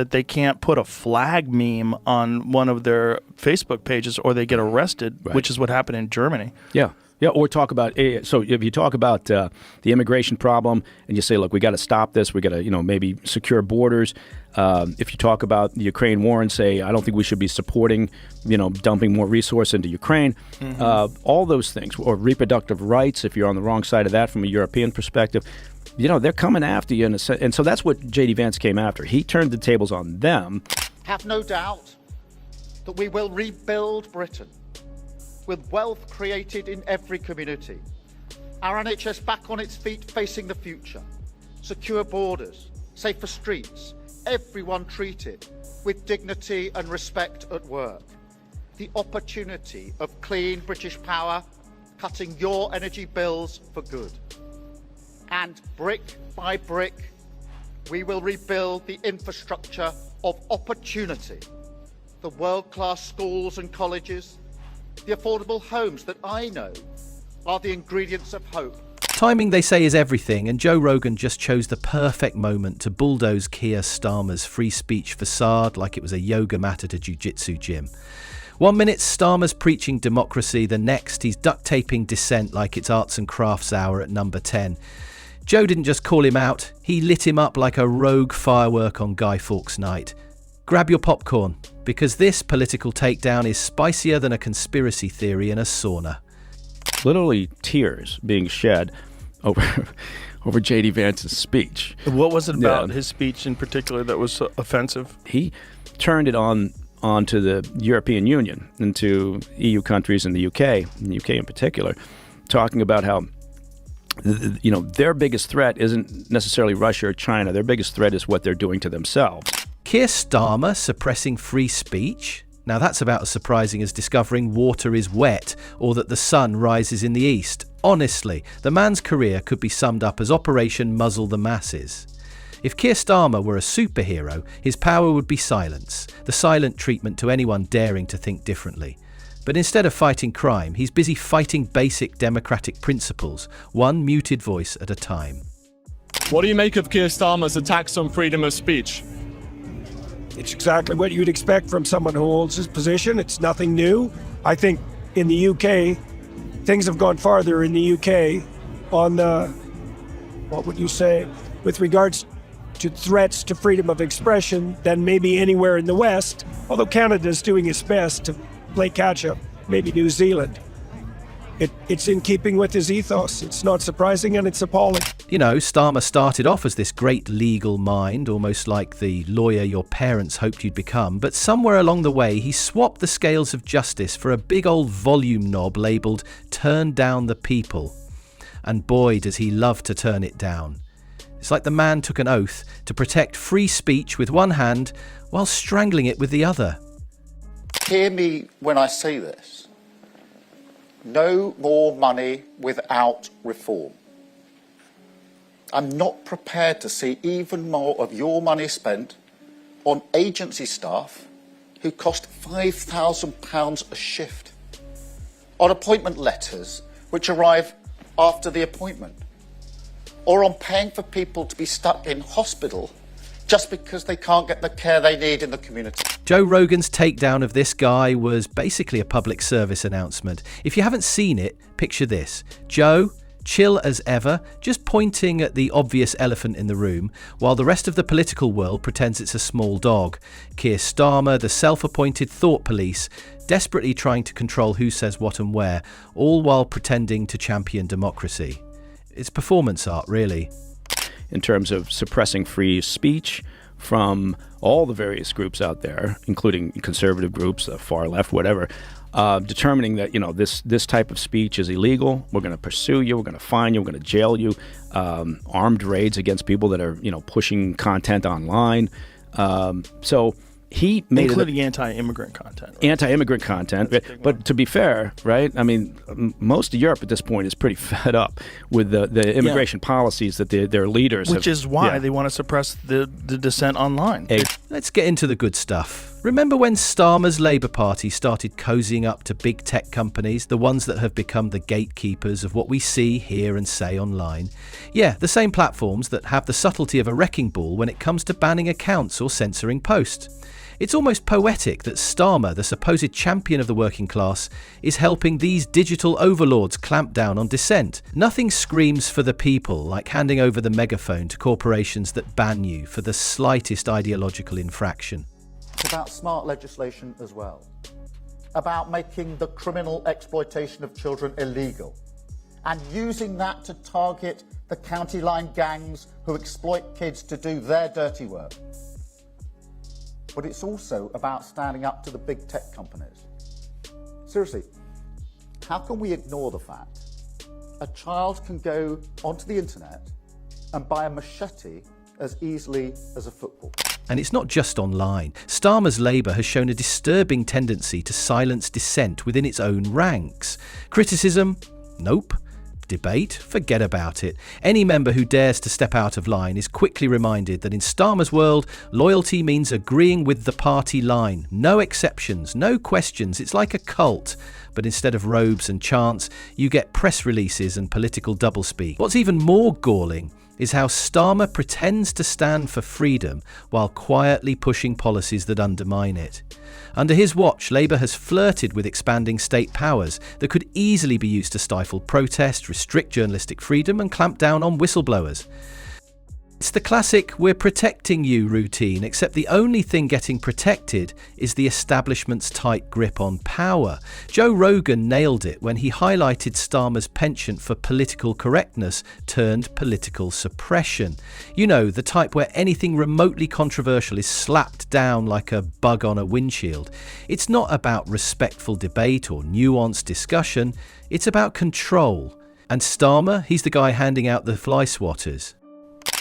that they can't put a flag meme on one of their Facebook pages or they get arrested, which is what happened in Germany. Yeah. Yeah, or talk about, so if you talk about the immigration problem and you say, look, we got to stop this, we got to, maybe secure borders. If you talk about the Ukraine war and say, I don't think we should be supporting, dumping more resource into Ukraine, all those things, or reproductive rights, if you're on the wrong side of that from a European perspective, they're coming after you. And so that's what J.D. Vance came after. He turned the tables on them. Have no doubt that we will rebuild Britain with wealth created in every community, our NHS back on its feet facing the future, secure borders, safer streets, everyone treated with dignity and respect at work, the opportunity of clean British power cutting your energy bills for good. And brick by brick, we will rebuild the infrastructure of opportunity, the world-class schools and colleges, the affordable homes that I know are the ingredients of hope. Timing, they say, is everything, and Joe Rogan just chose the perfect moment to bulldoze Keir Starmer's free speech facade like it was a yoga mat at a jiu-jitsu gym. 1 minute Starmer's preaching democracy, the next he's duct taping dissent like it's arts and crafts hour at number 10. Joe didn't just call him out, he lit him up like a rogue firework on Guy Fawkes night. Grab your popcorn, because this political takedown is spicier than a conspiracy theory in a sauna. Literally tears being shed over J.D. Vance's speech. What was it about his speech in particular that was offensive? He turned it onto the European Union and to EU countries and the UK in particular, talking about how their biggest threat isn't necessarily Russia or China. Their biggest threat is what they're doing to themselves. Keir Starmer suppressing free speech? Now that's about as surprising as discovering water is wet or that the sun rises in the east. Honestly, the man's career could be summed up as Operation Muzzle the Masses. If Keir Starmer were a superhero, his power would be silence, the silent treatment to anyone daring to think differently. But instead of fighting crime, he's busy fighting basic democratic principles, one muted voice at a time. What do you make of Keir Starmer's attacks on freedom of speech? It's exactly what you'd expect from someone who holds his position. It's nothing new. I think in the UK, things have gone farther in the UK on what would you say, with regards to threats to freedom of expression than maybe anywhere in the West, although Canada's doing its best to play catch-up, maybe New Zealand. It's in keeping with his ethos. It's not surprising and it's appalling. Starmer started off as this great legal mind, almost like the lawyer your parents hoped you'd become, but somewhere along the way he swapped the scales of justice for a big old volume knob labelled "Turn Down the People." And boy, does he love to turn it down. It's like the man took an oath to protect free speech with one hand while strangling it with the other. Hear me when I say this. No more money without reform. I'm not prepared to see even more of your money spent on agency staff who cost £5,000 a shift, on appointment letters which arrive after the appointment, or on paying for people to be stuck in hospital just because they can't get the care they need in the community. Joe Rogan's takedown of this guy was basically a public service announcement. If you haven't seen it, picture this. Joe, chill as ever, just pointing at the obvious elephant in the room, while the rest of the political world pretends it's a small dog. Keir Starmer, the self-appointed thought police, desperately trying to control who says what and where, all while pretending to champion democracy. It's performance art, really. In terms of suppressing free speech from all the various groups out there, including conservative groups, the far left, whatever, determining that this type of speech is illegal. We're going to pursue you. We're going to fine you. We're going to jail you. Armed raids against people that are pushing content online. So he made including anti-immigrant content. Right? Anti-immigrant content. But to be fair, right? I mean, most of Europe at this point is pretty fed up with the immigration policies that their leaders Which is why they want to suppress the dissent online. Let's get into the good stuff. Remember when Starmer's Labour Party started cozying up to big tech companies, the ones that have become the gatekeepers of what we see, hear and say online? Yeah, the same platforms that have the subtlety of a wrecking ball when it comes to banning accounts or censoring posts. It's almost poetic that Starmer, the supposed champion of the working class, is helping these digital overlords clamp down on dissent. Nothing screams for the people like handing over the megaphone to corporations that ban you for the slightest ideological infraction. It's about smart legislation as well, about making the criminal exploitation of children illegal and using that to target the county line gangs who exploit kids to do their dirty work. But it's also about standing up to the big tech companies. Seriously, how can we ignore the fact a child can go onto the internet and buy a machete as easily as a football? And it's not just online. Starmer's Labour has shown a disturbing tendency to silence dissent within its own ranks. Criticism? Nope. Debate? Forget about it. Any member who dares to step out of line is quickly reminded that in Starmer's world, loyalty means agreeing with the party line. No exceptions, no questions. It's like a cult. But instead of robes and chants, you get press releases and political doublespeak. What's even more galling is how Starmer pretends to stand for freedom while quietly pushing policies that undermine it. Under his watch, Labour has flirted with expanding state powers that could easily be used to stifle protest, restrict journalistic freedom and clamp down on whistleblowers. It's the classic "we're protecting you" routine, except the only thing getting protected is the establishment's tight grip on power. Joe Rogan nailed it when he highlighted Starmer's penchant for political correctness turned political suppression. You know, the type where anything remotely controversial is slapped down like a bug on a windshield. It's not about respectful debate or nuanced discussion, it's about control. And Starmer, he's the guy handing out the fly swatters.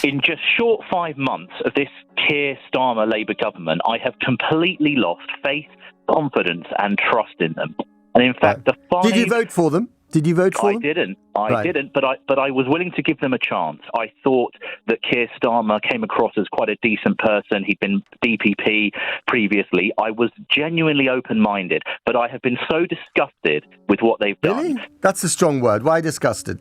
In just short 5 months of this Keir Starmer Labour government, I have completely lost faith, confidence and trust in them. And in fact, the five... Did you vote for them? Did you vote for them? I didn't, but I was willing to give them a chance. I thought that Keir Starmer came across as quite a decent person. He'd been DPP previously. I was genuinely open-minded, but I have been so disgusted with what they've done. Really? That's a strong word. Why disgusted?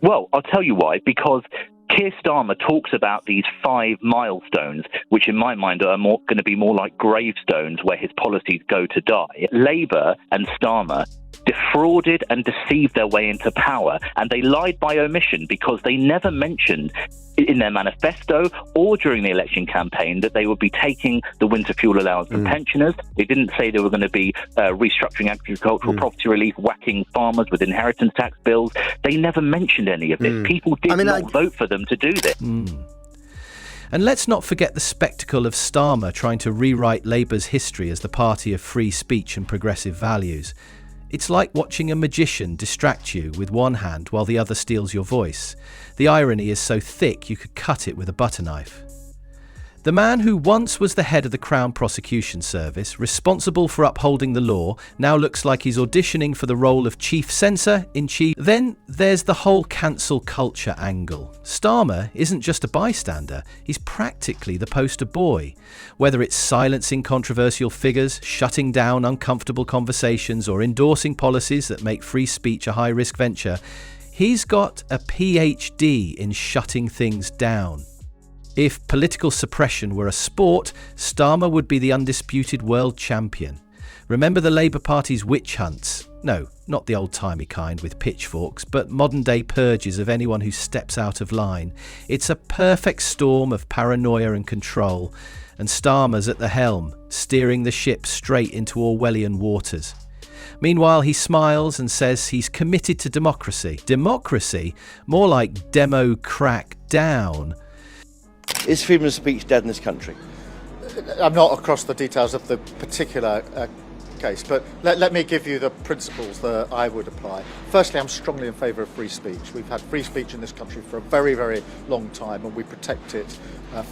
Well, I'll tell you why. Because Keir Starmer talks about these 5 milestones, which in my mind are going to be more like gravestones where his policies go to die. Labour and Starmer defrauded and deceived their way into power, and they lied by omission because they never mentioned in their manifesto or during the election campaign that they would be taking the winter fuel allowance for pensioners. They didn't say they were going to be restructuring agricultural property relief, whacking farmers with inheritance tax bills. They never mentioned any of this. People did not vote for them to do this. And let's not forget the spectacle of Starmer trying to rewrite Labour's history as the party of free speech and progressive values. It's like watching a magician distract you with one hand while the other steals your voice. The irony is so thick you could cut it with a butter knife. The man who once was the head of the Crown Prosecution Service, responsible for upholding the law, now looks like he's auditioning for the role of Chief Censor-in-Chief. Then there's the whole cancel culture angle. Starmer isn't just a bystander, he's practically the poster boy. Whether it's silencing controversial figures, shutting down uncomfortable conversations, or endorsing policies that make free speech a high-risk venture, he's got a PhD in shutting things down. If political suppression were a sport, Starmer would be the undisputed world champion. Remember the Labour Party's witch hunts? No, not the old-timey kind with pitchforks, but modern-day purges of anyone who steps out of line. It's a perfect storm of paranoia and control, and Starmer's at the helm, steering the ship straight into Orwellian waters. Meanwhile, he smiles and says he's committed to democracy. Democracy? More like demo crack down. Is freedom of speech dead in this country? I'm not across the details of the particular case, but let me give you the principles that I would apply. Firstly, I'm strongly in favour of free speech. We've had free speech in this country for a very, very long time, and we protect it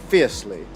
fiercely.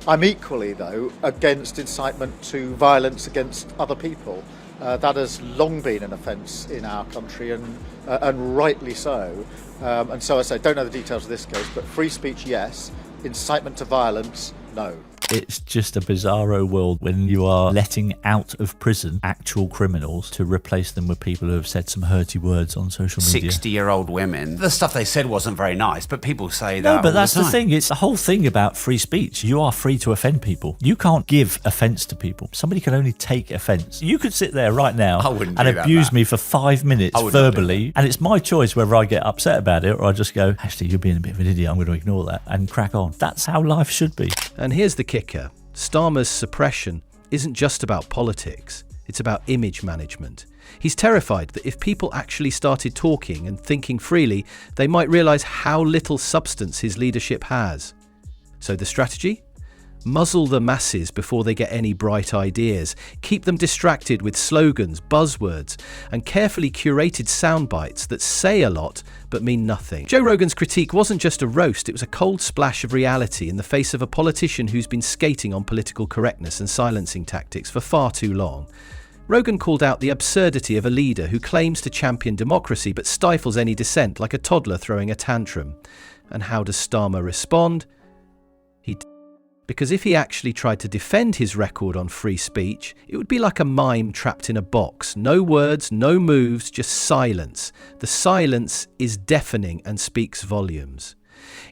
I'm equally, though, against incitement to violence against other people. That has long been an offence in our country, and rightly so. And so I say, don't know the details of this case, but free speech, yes. Incitement to violence, no. It's just a bizarro world when you are letting out of prison actual criminals to replace them with people who have said some hurty words on social media. 60-year-old women. The stuff they said wasn't very nice, but people say that. No, but all that's the the thing. It's the whole thing about free speech. You are free to offend people. You can't give offence to people. Somebody can only take offence. You could sit there right now and abuse me for 5 minutes verbally, and it's my choice whether I get upset about it or I just go, actually, you're being a bit of an idiot. I'm going to ignore that and crack on. That's how life should be. And here's the kicker. Starmer's suppression isn't just about politics. It's about image management. He's terrified that if people actually started talking and thinking freely, they might realise how little substance his leadership has. So the strategy? Muzzle the masses before they get any bright ideas. Keep them distracted with slogans, buzzwords, and carefully curated sound bites that say a lot but mean nothing. Joe Rogan's critique wasn't just a roast, it was a cold splash of reality in the face of a politician who's been skating on political correctness and silencing tactics for far too long. Rogan called out the absurdity of a leader who claims to champion democracy but stifles any dissent like a toddler throwing a tantrum. And how does Starmer respond? Because if he actually tried to defend his record on free speech, it would be like a mime trapped in a box. No words, no moves, just silence. The silence is deafening and speaks volumes.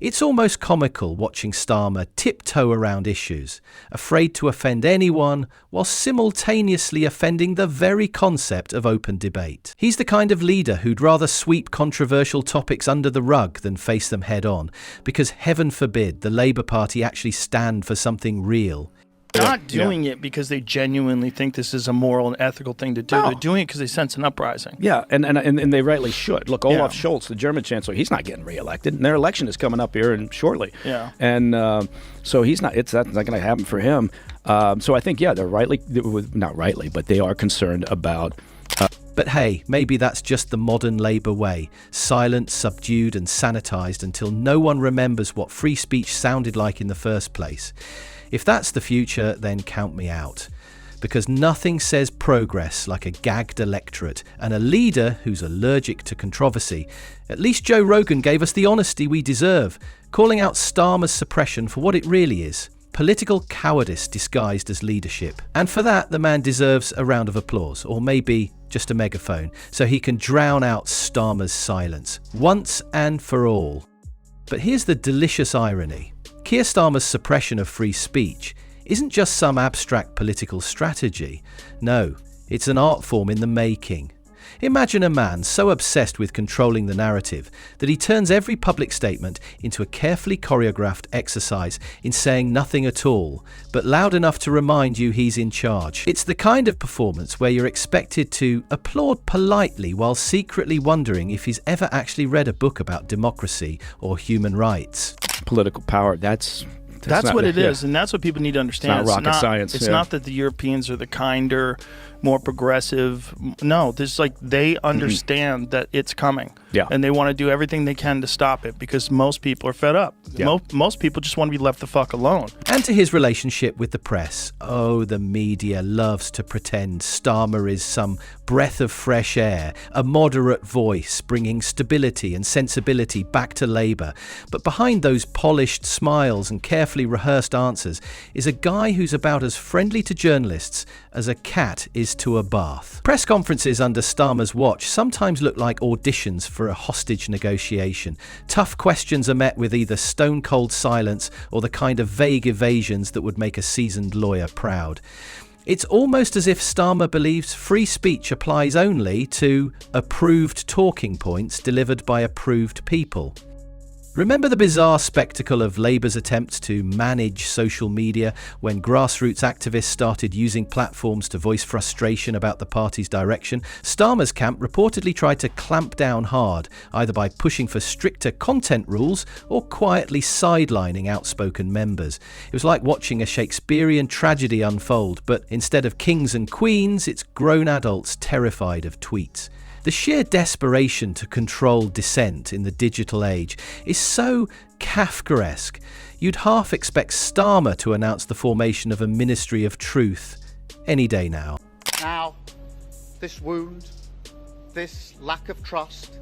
It's almost comical watching Starmer tiptoe around issues, afraid to offend anyone while simultaneously offending the very concept of open debate. He's the kind of leader who'd rather sweep controversial topics under the rug than face them head on, because heaven forbid the Labour Party actually stand for something real. They're not doing it because they genuinely think this is a moral and ethical thing to do. No. They're doing it because they sense an uprising. Yeah, and they rightly should. Look, Olaf Scholz, the German chancellor, he's not getting reelected, and their election is coming up here shortly. Yeah, and so he's not. That's not going to happen for him. So I think, they're not rightly, but they are concerned about. But hey, maybe that's just the modern Labour way. Silent, subdued and sanitised until no one remembers what free speech sounded like in the first place. If that's the future, then count me out. Because nothing says progress like a gagged electorate and a leader who's allergic to controversy. At least Joe Rogan gave us the honesty we deserve, calling out Starmer's suppression for what it really is. Political cowardice disguised as leadership. And for that, the man deserves a round of applause, or maybe just a megaphone, so he can drown out Starmer's silence, once and for all. But here's the delicious irony. Keir Starmer's suppression of free speech isn't just some abstract political strategy. No, it's an art form in the making. Imagine a man so obsessed with controlling the narrative that he turns every public statement into a carefully choreographed exercise in saying nothing at all, but loud enough to remind you he's in charge. It's the kind of performance where you're expected to applaud politely while secretly wondering if he's ever actually read a book about democracy or human rights. Political power, that's what it is, and that's what people need to understand. It's not rocket science. It's not that the Europeans are the kinder, more progressive. No, they understand that it's coming. Yeah. And they want to do everything they can to stop it because most people are fed up. Yeah. Most people just want to be left the fuck alone. And to his relationship with the press. Oh, the media loves to pretend Starmer is some breath of fresh air, a moderate voice bringing stability and sensibility back to Labour. But behind those polished smiles and carefully rehearsed answers is a guy who's about as friendly to journalists as a cat is to a bath. Press conferences under Starmer's watch sometimes look like auditions for a hostage negotiation. Tough questions are met with either stone-cold silence or the kind of vague evasions that would make a seasoned lawyer proud. It's almost as if Starmer believes free speech applies only to approved talking points delivered by approved people. Remember the bizarre spectacle of Labour's attempts to manage social media when grassroots activists started using platforms to voice frustration about the party's direction? Starmer's camp reportedly tried to clamp down hard, either by pushing for stricter content rules or quietly sidelining outspoken members. It was like watching a Shakespearean tragedy unfold, but instead of kings and queens, it's grown adults terrified of tweets. The sheer desperation to control dissent in the digital age is so Kafkaesque, you'd half expect Starmer to announce the formation of a Ministry of Truth any day now. Now, this wound, this lack of trust,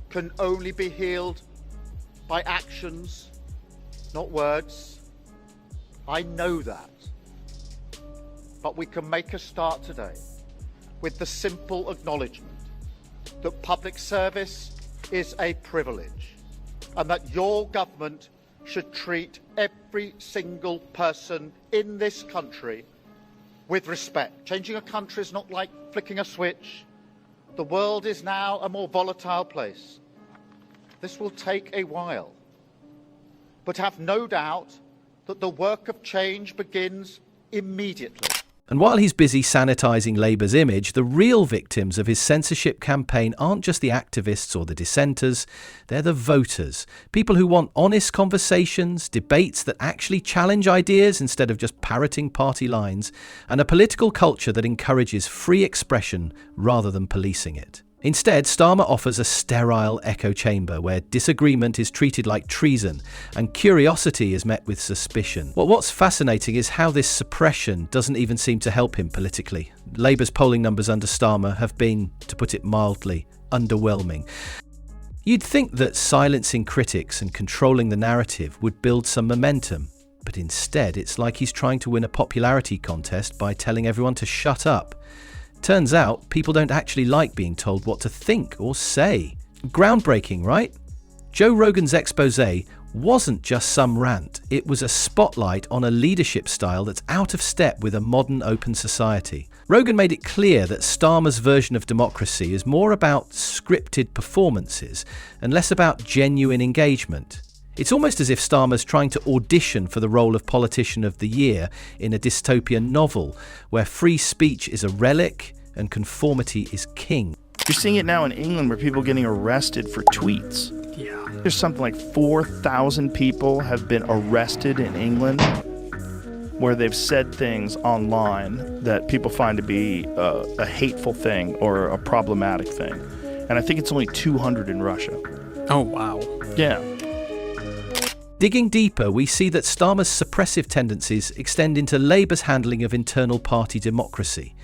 can only be healed by actions, not words. I know that. But we can make a start today with the simple acknowledgement that public service is a privilege and that your government should treat every single person in this country with respect. Changing a country is not like flicking a switch. The world is now a more volatile place. This will take a while. But have no doubt that the work of change begins immediately. And while he's busy sanitising Labour's image, the real victims of his censorship campaign aren't just the activists or the dissenters, they're the voters. People who want honest conversations, debates that actually challenge ideas instead of just parroting party lines, and a political culture that encourages free expression rather than policing it. Instead, Starmer offers a sterile echo chamber where disagreement is treated like treason and curiosity is met with suspicion. Well, what's fascinating is how this suppression doesn't even seem to help him politically. Labour's polling numbers under Starmer have been, to put it mildly, underwhelming. You'd think that silencing critics and controlling the narrative would build some momentum, but instead it's like he's trying to win a popularity contest by telling everyone to shut up. Turns out, people don't actually like being told what to think or say. Groundbreaking, right? Joe Rogan's exposé wasn't just some rant, it was a spotlight on a leadership style that's out of step with a modern open society. Rogan made it clear that Starmer's version of democracy is more about scripted performances and less about genuine engagement. It's almost as if Starmer's trying to audition for the role of Politician of the Year in a dystopian novel, where free speech is a relic and conformity is king. You're seeing it now in England where people are getting arrested for tweets. Yeah. There's something like 4,000 people have been arrested in England where they've said things online that people find to be a hateful thing or a problematic thing. And I think it's only 200 in Russia. Oh, wow. Yeah. Digging deeper, we see that Starmer's suppressive tendencies extend into Labour's handling of internal party democracy.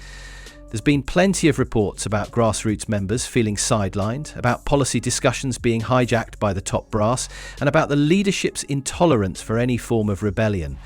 There's been plenty of reports about grassroots members feeling sidelined, about policy discussions being hijacked by the top brass, and about the leadership's intolerance for any form of rebellion.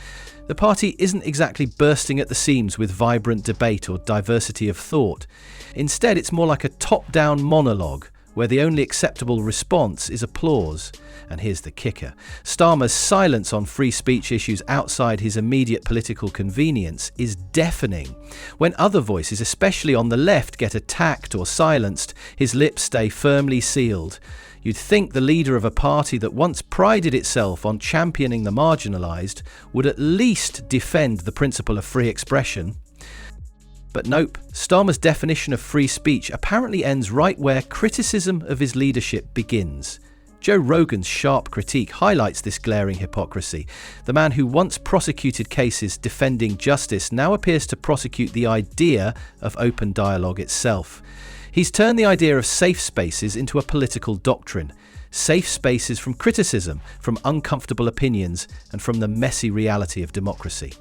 The party isn't exactly bursting at the seams with vibrant debate or diversity of thought. Instead, it's more like a top-down monologue, where the only acceptable response is applause. And here's the kicker. Starmer's silence on free speech issues outside his immediate political convenience is deafening. When other voices, especially on the left, get attacked or silenced, his lips stay firmly sealed. You'd think the leader of a party that once prided itself on championing the marginalised would at least defend the principle of free expression. But nope, Starmer's definition of free speech apparently ends right where criticism of his leadership begins. Joe Rogan's sharp critique highlights this glaring hypocrisy. The man who once prosecuted cases defending justice now appears to prosecute the idea of open dialogue itself. He's turned the idea of safe spaces into a political doctrine. Safe spaces from criticism, from uncomfortable opinions, and from the messy reality of democracy.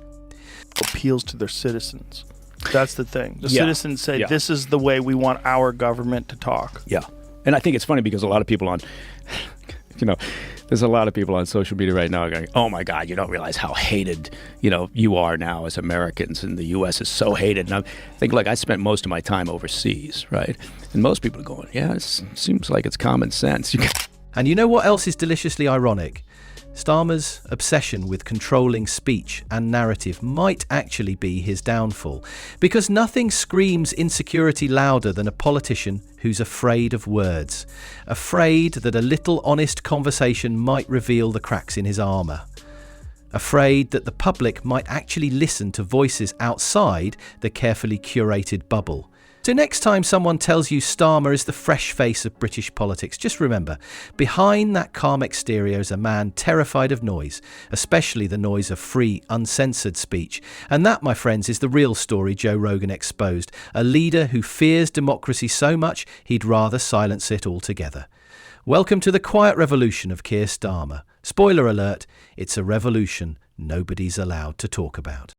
Appeals to their citizens. That's the thing. The citizens say, this is the way we want our government to talk. Yeah. And I think it's funny because a lot of people on, there's a lot of people on social media right now going, oh my God, you don't realize how hated, you are now as Americans, and the U.S. is so hated. And I think, I spent most of my time overseas, right? And most people are going, yeah, it seems like it's common sense. And you know what else is deliciously ironic? Starmer's obsession with controlling speech and narrative might actually be his downfall, because nothing screams insecurity louder than a politician who's afraid of words, afraid that a little honest conversation might reveal the cracks in his armour, afraid that the public might actually listen to voices outside the carefully curated bubble. So next time someone tells you Starmer is the fresh face of British politics, just remember, behind that calm exterior is a man terrified of noise, especially the noise of free, uncensored speech. And that, my friends, is the real story Joe Rogan exposed, a leader who fears democracy so much he'd rather silence it altogether. Welcome to the quiet revolution of Keir Starmer. Spoiler alert, it's a revolution nobody's allowed to talk about.